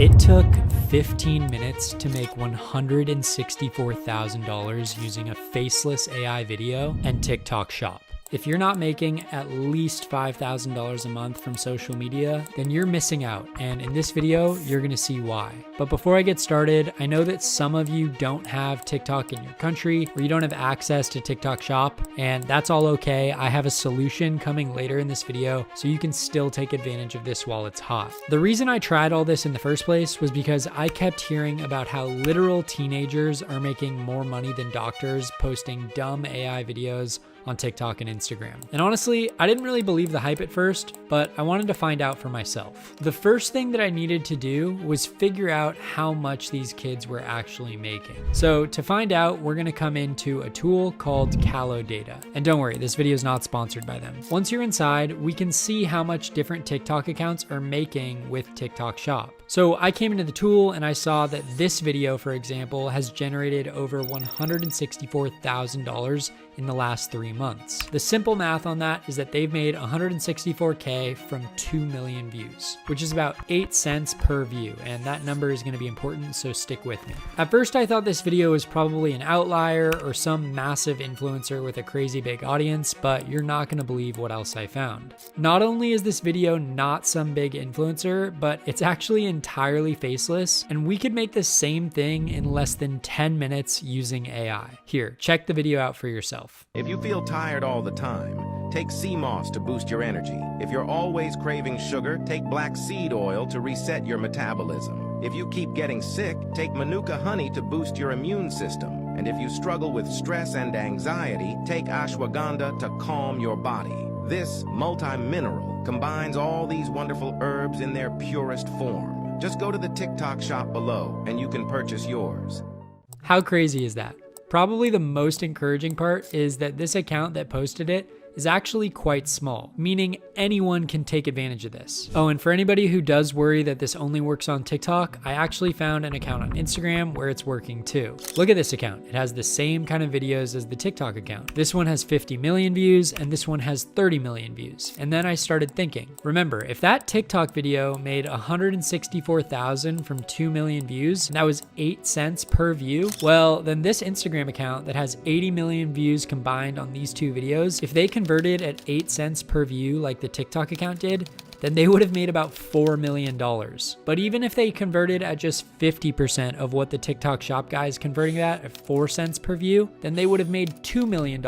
It took 15 minutes to make $164,000 using a faceless AI video and TikTok Shop. If you're not making at least $5,000 a month from social media, then you're missing out. And in this video, you're gonna see why. But before I get started, I know that some of you don't have TikTok in your country or you don't have access to TikTok Shop, and that's all okay. I have a solution coming later in this video so you can still take advantage of this while it's hot. The reason I tried all this in the first place was because I kept hearing about how literal teenagers are making more money than doctors posting dumb AI videos on TikTok and Instagram. And honestly, I didn't really believe the hype at first, but I wanted to find out for myself. The first thing that I needed to do was figure out how much these kids were actually making. So to find out, we're gonna come into a tool called CaloData. And don't worry, this video is not sponsored by them. Once you're inside, we can see how much different TikTok accounts are making with TikTok Shop. So I came into the tool and I saw that this video, for example, has generated over $164,000 in the last 3 months. The simple math on that is that they've made 164K from 2 million views, which is about 8 cents per view. And that number is gonna be important, so stick with me. At first, I thought this video was probably an outlier or some massive influencer with a crazy big audience, but you're not gonna believe what else I found. Not only is this video not some big influencer, but it's actually entirely faceless, and we could make the same thing in less than 10 minutes using AI. Here, check the video out for yourself. If you feel tired all the time, take sea moss to boost your energy. If you're always craving sugar, take black seed oil to reset your metabolism. If you keep getting sick, take Manuka honey to boost your immune system. And if you struggle with stress and anxiety, take ashwagandha to calm your body. This multi-mineral combines all these wonderful herbs in their purest form. Just go to the TikTok Shop below and you can purchase yours. How crazy is that? Probably the most encouraging part is that this account that posted it is actually quite small, meaning anyone can take advantage of this. Oh, and for anybody who does worry that this only works on TikTok, I actually found an account on Instagram where it's working too. Look at this account. It has the same kind of videos as the TikTok account. This one has 50 million views and this one has 30 million views. And then I started thinking, remember, if that TikTok video made 164,000 from 2 million views, and that was 8 cents per view, well, then this Instagram account that has 80 million views combined on these two videos, if they converted at 8 cents per view like the TikTok account did, then they would have made about $4 million. But even if they converted at just 50% of what the TikTok Shop guy is converting at 4 cents per view, then they would have made $2 million.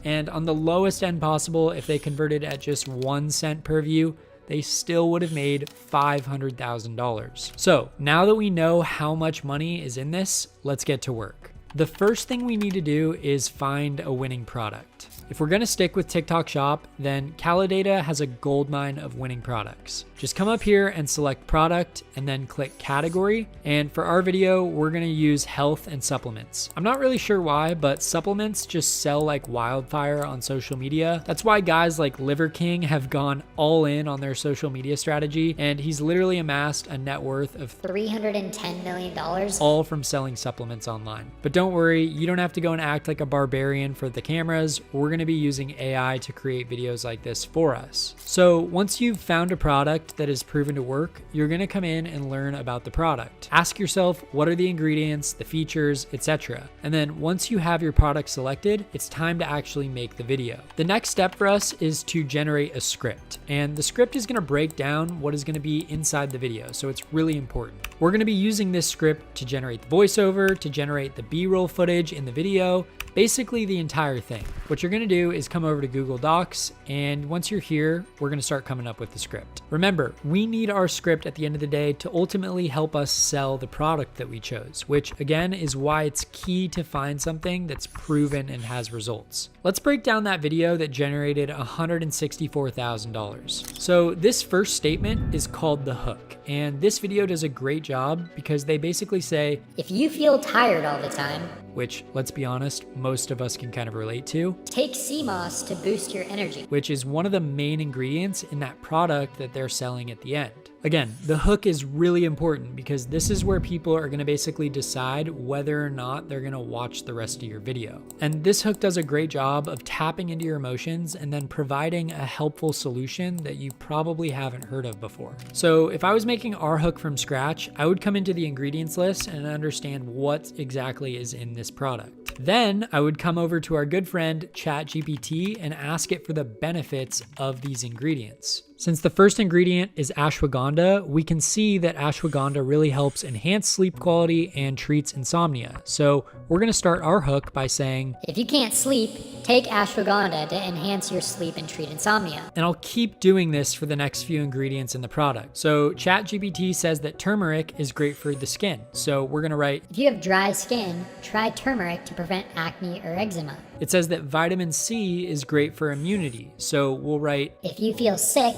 And on the lowest end possible, if they converted at just 1 cent per view, they still would have made $500,000. So now that we know how much money is in this, let's get to work. The first thing we need to do is find a winning product. If we're gonna stick with TikTok Shop, then CaloData has a goldmine of winning products. Just come up here and select product and then click category. And for our video, we're gonna use health and supplements. I'm not really sure why, but supplements just sell like wildfire on social media. That's why guys like Liver King have gone all in on their social media strategy. And he's literally amassed a net worth of $310 million. all from selling supplements online. But don't worry, you don't have to go and act like a barbarian for the cameras. We're gonna be using AI to create videos like this for us. So once you've found a product that is proven to work, you're gonna come in and learn about the product. Ask yourself, what are the ingredients, the features, etc. And then once you have your product selected, it's time to actually make the video. The next step for us is to generate a script. And the script is gonna break down what is gonna be inside the video, so it's really important. We're gonna be using this script to generate the voiceover, to generate the B-roll footage in the video, basically the entire thing. What you're gonna do is come over to Google Docs, and once you're here, we're gonna start coming up with the script. Remember, we need our script at the end of the day to ultimately help us sell the product that we chose, which again is why it's key to find something that's proven and has results. Let's break down that video that generated $164,000. So this first statement is called the hook, and this video does a great job because they basically say, If you feel tired all the time, which, let's be honest, most most of us can kind of relate to. Take sea moss to boost your energy. Which is one of the main ingredients in that product that they're selling at the end. Again, the hook is really important because this is where people are going to basically decide whether or not they're going to watch the rest of your video. And this hook does a great job of tapping into your emotions and then providing a helpful solution that you probably haven't heard of before. So if I was making our hook from scratch, I would come into the ingredients list and understand what exactly is in this product. Then I would come over to our good friend ChatGPT and ask it for the benefits of these ingredients. Since the first ingredient is ashwagandha, we can see that ashwagandha really helps enhance sleep quality and treats insomnia. So we're going to start our hook by saying, if you can't sleep, take ashwagandha to enhance your sleep and treat insomnia. And I'll keep doing this for the next few ingredients in the product. So ChatGPT says that turmeric is great for the skin. So we're going to write, if you have dry skin, try turmeric to prevent acne or eczema. It says that vitamin C is great for immunity. So we'll write, if you feel sick,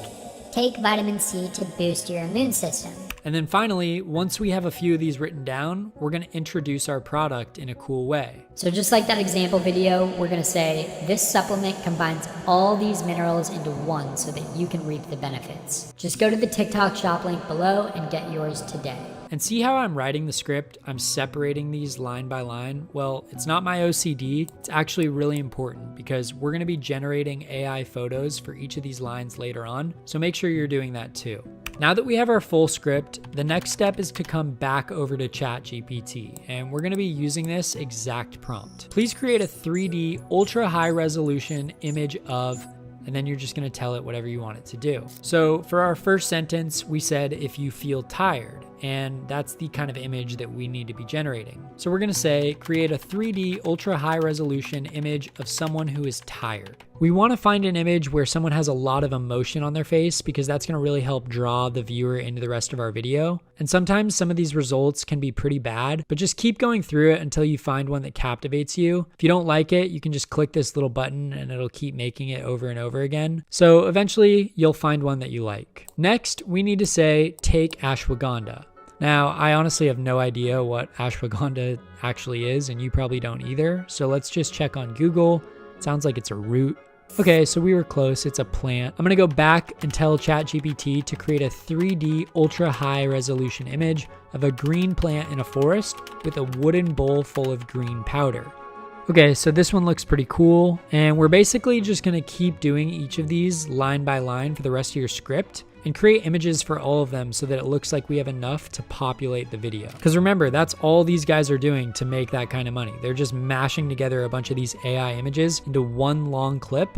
take vitamin C to boost your immune system. And then finally, once we have a few of these written down, we're going to introduce our product in a cool way. So just like that example video, we're going to say this supplement combines all these minerals into one so that you can reap the benefits. Just go to the TikTok shop link below and get yours today. And see how I'm writing the script? I'm separating these line by line. Well, it's not my OCD. It's actually really important because we're going to be generating AI photos for each of these lines later on. So make sure you're doing that too. Now that we have our full script, the next step is to come back over to ChatGPT, and we're going to be using this exact prompt. Please create a 3D ultra high resolution image of, and then you're just going to tell it whatever you want it to do. So for our first sentence, we said, if you feel tired, and that's the kind of image that we need to be generating. So we're going to say, create a 3D ultra high resolution image of someone who is tired. We want to find an image where someone has a lot of emotion on their face because that's going to really help draw the viewer into the rest of our video. And sometimes some of these results can be pretty bad, but just keep going through it until you find one that captivates you. If you don't like it, you can just click this little button and it'll keep making it over and over again. So eventually you'll find one that you like. Next, we need to say, take ashwagandha. Now, I honestly have no idea what ashwagandha actually is, and you probably don't either. So let's just check on Google. It sounds like it's a root. Okay, so we were close. It's a plant. I'm going to go back and tell ChatGPT to create a 3D ultra high resolution image of a green plant in a forest with a wooden bowl full of green powder. Okay, so this one looks pretty cool. And we're basically just going to keep doing each of these line by line for the rest of your script and create images for all of them so that it looks like we have enough to populate the video. Because remember, that's all these guys are doing to make that kind of money. They're just mashing together a bunch of these AI images into one long clip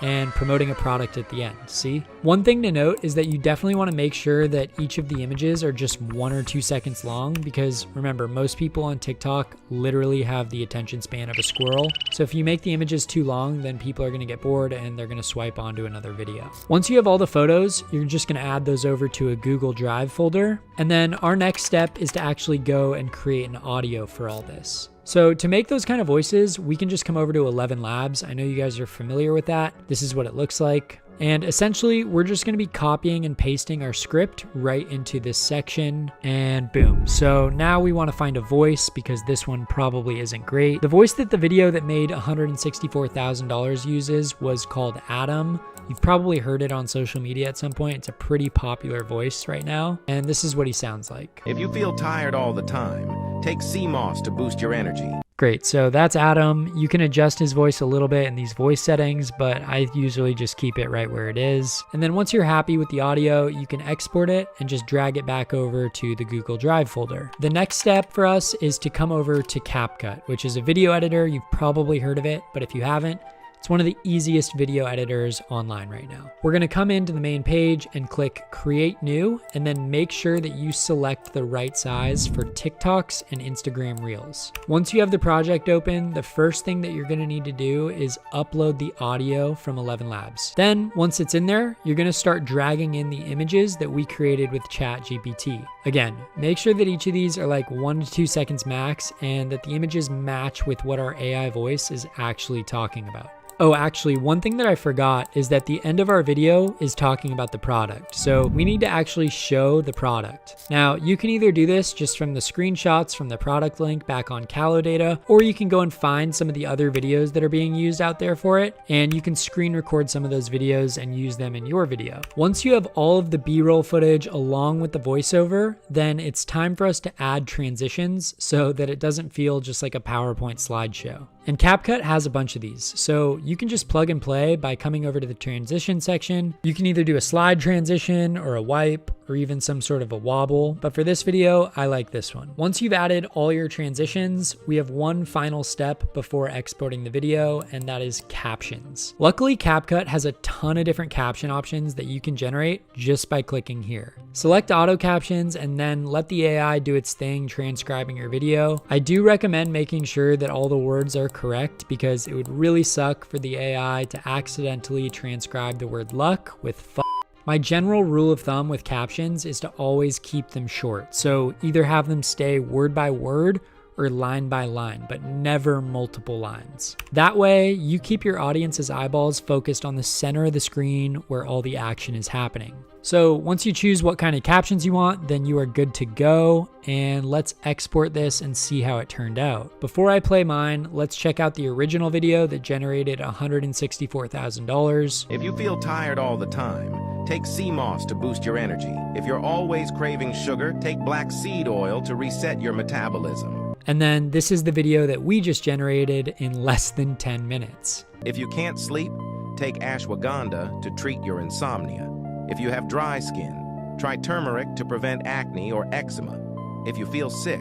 and promoting a product at the end. See? One thing to note is that you definitely want to make sure that each of the images are just 1 or 2 seconds long because remember, most people on TikTok literally have the attention span of a squirrel. So if you make the images too long, then people are going to get bored and they're going to swipe onto another video. Once you have all the photos, you're just going to add those over to a Google Drive folder. And then our next step is to actually go and create an audio for all this. So to make those kind of voices, we can just come over to 11 Labs. I know you guys are familiar with that. This is what it looks like. And essentially, we're just going to be copying and pasting our script right into this section and boom. So now we want to find a voice because this one probably isn't great. The voice that the video that made $164,000 uses was called Adam. You've probably heard it on social media at some point. It's a pretty popular voice right now. And this is what he sounds like. If you feel tired all the time, take sea moss to boost your energy. Great, so that's Adam. You can adjust his voice a little bit in these voice settings, but I usually just keep it right where it is. And then once you're happy with the audio, you can export it and just drag it back over to the Google Drive folder. The next step for us is to come over to CapCut, which is a video editor. You've probably heard of it, but if you haven't, it's one of the easiest video editors online right now. We're going to come into the main page and click Create New, and then make sure that you select the right size for TikToks and Instagram Reels. Once you have the project open, the first thing that you're going to need to do is upload the audio from 11 Labs. Then once it's in there, you're going to start dragging in the images that we created with ChatGPT. Again, make sure that each of these are like 1 to 2 seconds max and that the images match with what our AI voice is actually talking about. Oh, actually, one thing that I forgot is that the end of our video is talking about the product. So we need to actually show the product. Now, you can either do this just from the screenshots from the product link back on CaloData, or you can go and find some of the other videos that are being used out there for it, and you can screen record some of those videos and use them in your video. Once you have all of the B-roll footage along with the voiceover, then it's time for us to add transitions so that it doesn't feel just like a PowerPoint slideshow. And CapCut has a bunch of these, so you can just plug and play by coming over to the transition section. You can either do a slide transition or a wipe or even some sort of a wobble, but for this video, I like this one. Once you've added all your transitions, we have one final step before exporting the video, and that is captions. Luckily, CapCut has a ton of different caption options that you can generate just by clicking here. Select auto captions and then let the AI do its thing transcribing your video. I do recommend making sure that all the words are correct because it would really suck for the AI to accidentally transcribe the word luck with f. My general rule of thumb with captions is to always keep them short. So either have them stay word by word or line by line, but never multiple lines. That way, you keep your audience's eyeballs focused on the center of the screen where all the action is happening. So once you choose what kind of captions you want, then you are good to go, and let's export this and see how it turned out. Before I play mine, let's check out the original video that generated $164,000. If you feel tired all the time, take sea moss to boost your energy. If you're always craving sugar, take black seed oil to reset your metabolism. And then this is the video that we just generated in less than 10 minutes. If you can't sleep, take ashwagandha to treat your insomnia. If you have dry skin, try turmeric to prevent acne or eczema. If you feel sick,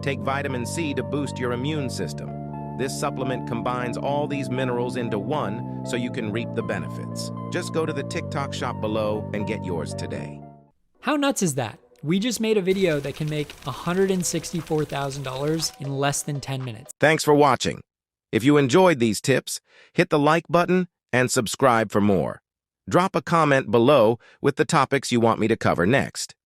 take vitamin C to boost your immune system. This supplement combines all these minerals into one so you can reap the benefits. Just go to the TikTok shop below and get yours today. How nuts is that? We just made a video that can make $164,000 in less than 10 minutes. Thanks for watching. If you enjoyed these tips, hit the like button and subscribe for more. Drop a comment below with the topics you want me to cover next.